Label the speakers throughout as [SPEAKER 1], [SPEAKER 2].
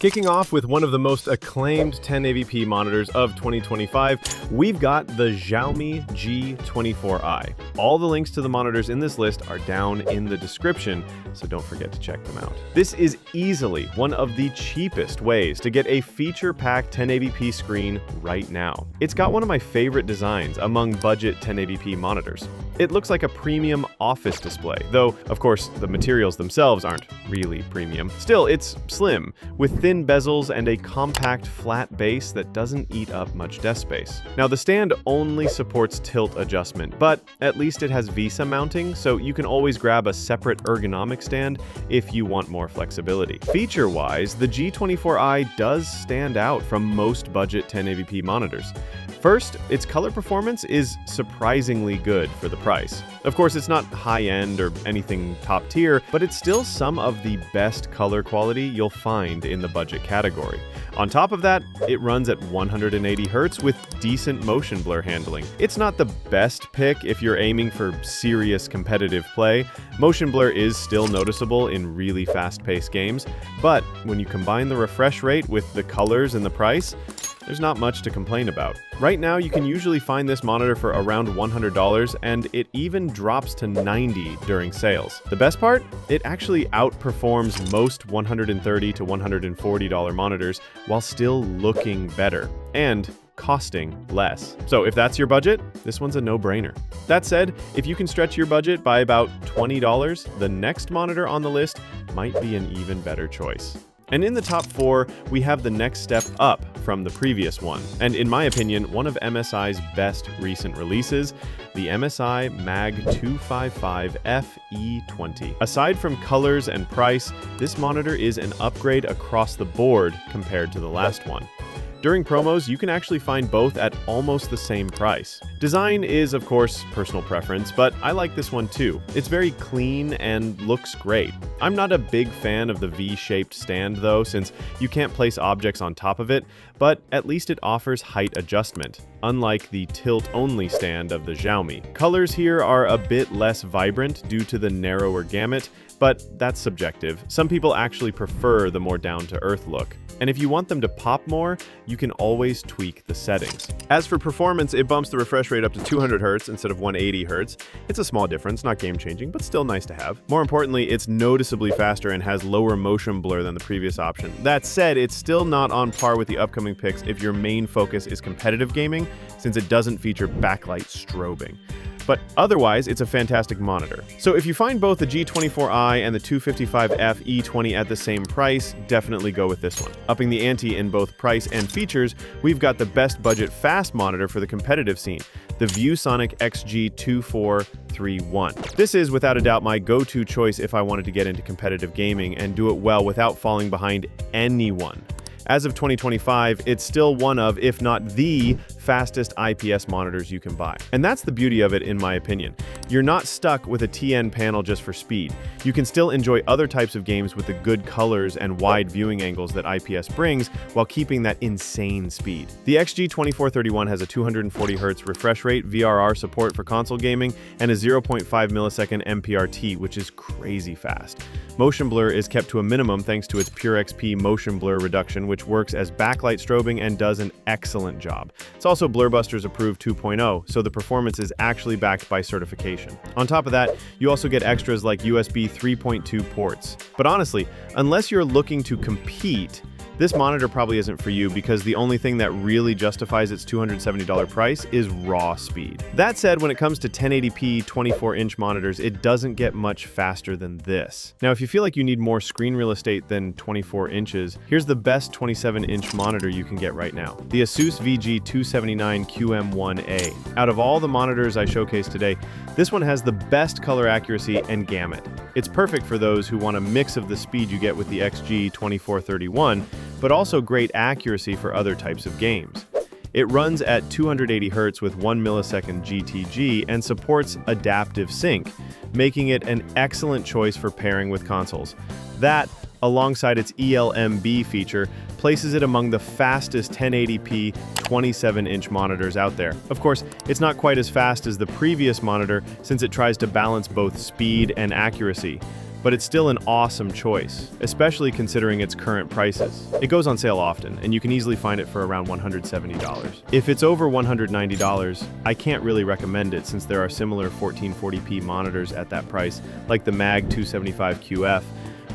[SPEAKER 1] Kicking off with one of the most acclaimed 1080p monitors of 2025, we've got the Xiaomi G24i. All the links to the monitors in this list are down in the description, so don't forget to check them out. This is easily one of the cheapest ways to get a feature-packed 1080p screen right now. It's got one of my favorite designs among budget 1080p monitors. It looks like a premium office display, though, of course, the materials themselves aren't really premium. Still, it's slim, with thin bezels and a compact flat base that doesn't eat up much desk space. Now, the stand only supports tilt adjustment, but at least it has VESA mounting, so you can always grab a separate ergonomic stand if you want more flexibility. Feature-wise, the G24i does stand out from most budget 1080p monitors. First, its color performance is surprisingly good for the price. Of course, it's not high-end or anything top tier, but it's still some of the best color quality you'll find in the budget category. On top of that, it runs at 180 Hz with decent motion blur handling. It's not the best pick if you're aiming for serious competitive play. Motion blur is still noticeable in really fast-paced games, but when you combine the refresh rate with the colors and the price, there's not much to complain about. Right now, you can usually find this monitor for around $100, and it even drops to $90 during sales. The best part? It actually outperforms most $130 to $140 monitors while still looking better and costing less. So if that's your budget, this one's a no-brainer. That said, if you can stretch your budget by about $20, the next monitor on the list might be an even better choice. And in the top 4, we have the next step up from the previous one, and in my opinion, one of MSI's best recent releases, the MSI Mag 255 FE20. Aside from colors and price, this monitor is an upgrade across the board compared to the last one. During promos, you can actually find both at almost the same price. Design is, of course, personal preference, but I like this one too. It's very clean and looks great. I'm not a big fan of the V-shaped stand though, since you can't place objects on top of it, but at least it offers height adjustment, unlike the tilt-only stand of the Xiaomi. Colors here are a bit less vibrant due to the narrower gamut, but that's subjective. Some people actually prefer the more down-to-earth look. And if you want them to pop more, you can always tweak the settings. As for performance, it bumps the refresh rate up to 200 Hz instead of 180 Hz. It's a small difference, not game-changing, but still nice to have. More importantly, it's noticeably faster and has lower motion blur than the previous option. That said, it's still not on par with the upcoming picks if your main focus is competitive gaming, since it doesn't feature backlight strobing. But otherwise, it's a fantastic monitor. So if you find both the G24i and the 255F E20 at the same price, definitely go with this one. Upping the ante in both price and features, we've got the best budget fast monitor for the competitive scene, the ViewSonic XG2431. This is without a doubt my go-to choice if I wanted to get into competitive gaming and do it well without falling behind anyone. As of 2025, it's still one of, if not the, fastest IPS monitors you can buy. And that's the beauty of it, in my opinion. You're not stuck with a TN panel just for speed. You can still enjoy other types of games with the good colors and wide viewing angles that IPS brings while keeping that insane speed. The XG2431 has a 240 Hz refresh rate, VRR support for console gaming, and a 0.5 millisecond MPRT, which is crazy fast. Motion blur is kept to a minimum thanks to its Pure XP motion blur reduction, which works as backlight strobing and does an excellent job. It's also Blurbusters approved 2.0, so the performance is actually backed by certification. On top of that, you also get extras like USB 3.2 ports. But honestly, unless you're looking to compete, this monitor probably isn't for you because the only thing that really justifies its $270 price is raw speed. That said, when it comes to 1080p 24-inch monitors, it doesn't get much faster than this. Now, if you feel like you need more screen real estate than 24 inches, here's the best 27-inch monitor you can get right now, the Asus VG279QM1A. Out of all the monitors I showcased today, this one has the best color accuracy and gamut. It's perfect for those who want a mix of the speed you get with the XG2431, but also great accuracy for other types of games. It runs at 280 Hz with 1 millisecond GTG and supports adaptive sync, making it an excellent choice for pairing with consoles. That, alongside its ELMB feature, places it among the fastest 1080p 27-inch monitors out there. Of course, it's not quite as fast as the previous monitor since it tries to balance both speed and accuracy. but it's still an awesome choice, especially considering its current prices. It goes on sale often, and you can easily find it for around $170. If it's over $190, I can't really recommend it since there are similar 1440p monitors at that price, like the MAG 275QF,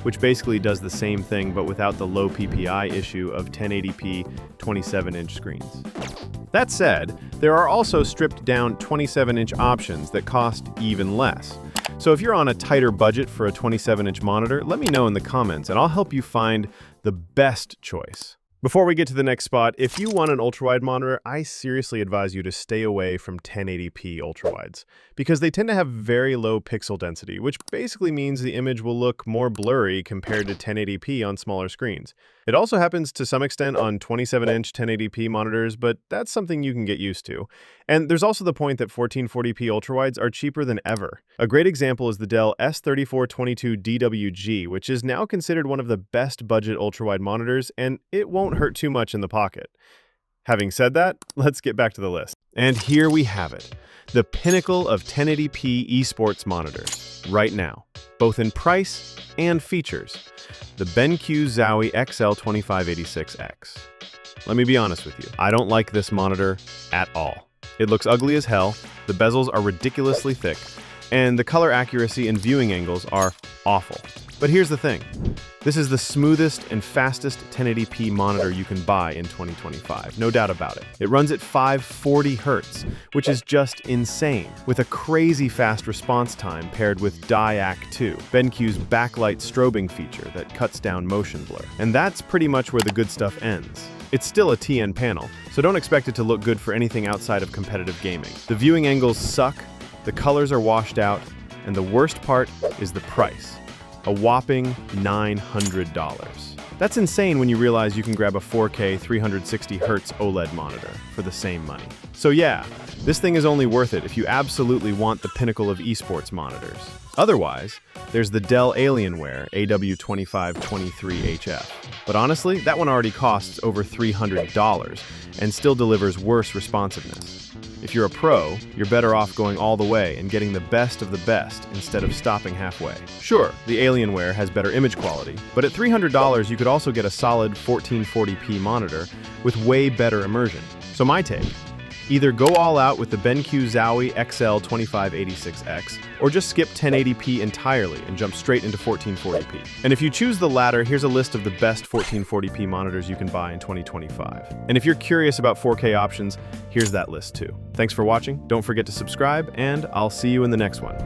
[SPEAKER 1] which basically does the same thing but without the low PPI issue of 1080p 27-inch screens. That said, there are also stripped-down 27-inch options that cost even less. So if you're on a tighter budget for a 27-inch monitor, let me know in the comments and I'll help you find the best choice. Before we get to the next spot, if you want an ultrawide monitor, I seriously advise you to stay away from 1080p ultrawides because they tend to have very low pixel density, which basically means the image will look more blurry compared to 1080p on smaller screens. It also happens to some extent on 27-inch 1080p monitors, but that's something you can get used to. And there's also the point that 1440p ultrawides are cheaper than ever. A great example is the Dell S3422DWG, which is now considered one of the best budget ultrawide monitors, and it won't hurt too much in the pocket. Having said that, let's get back to the list. And here we have it, the pinnacle of 1080p esports monitors, right now, both in price and features. The BenQ Zowie XL2586X. Let me be honest with you, I don't like this monitor at all. It looks ugly as hell, the bezels are ridiculously thick, and the color accuracy and viewing angles are awful. But here's the thing, this is the smoothest and fastest 1080p monitor you can buy in 2025, no doubt about it. It runs at 540 Hz, which is just insane, with a crazy fast response time paired with DIAC2, BenQ's backlight strobing feature that cuts down motion blur. And that's pretty much where the good stuff ends. It's still a TN panel, so don't expect it to look good for anything outside of competitive gaming. The viewing angles suck, the colors are washed out, and the worst part is the price. A whopping $900. That's insane when you realize you can grab a 4K 360Hz OLED monitor for the same money. So yeah, this thing is only worth it if you absolutely want the pinnacle of esports monitors. Otherwise, there's the Dell Alienware AW2523HF. But honestly, that one already costs over $300 and still delivers worse responsiveness. If you're a pro, you're better off going all the way and getting the best of the best instead of stopping halfway. Sure, the Alienware has better image quality, but at $300 you could also get a solid 1440p monitor with way better immersion. So my take, either go all out with the BenQ Zowie XL2586X, or just skip 1080p entirely and jump straight into 1440p. And if you choose the latter, here's a list of the best 1440p monitors you can buy in 2025. And if you're curious about 4K options, here's that list too. Thanks for watching, don't forget to subscribe, and I'll see you in the next one.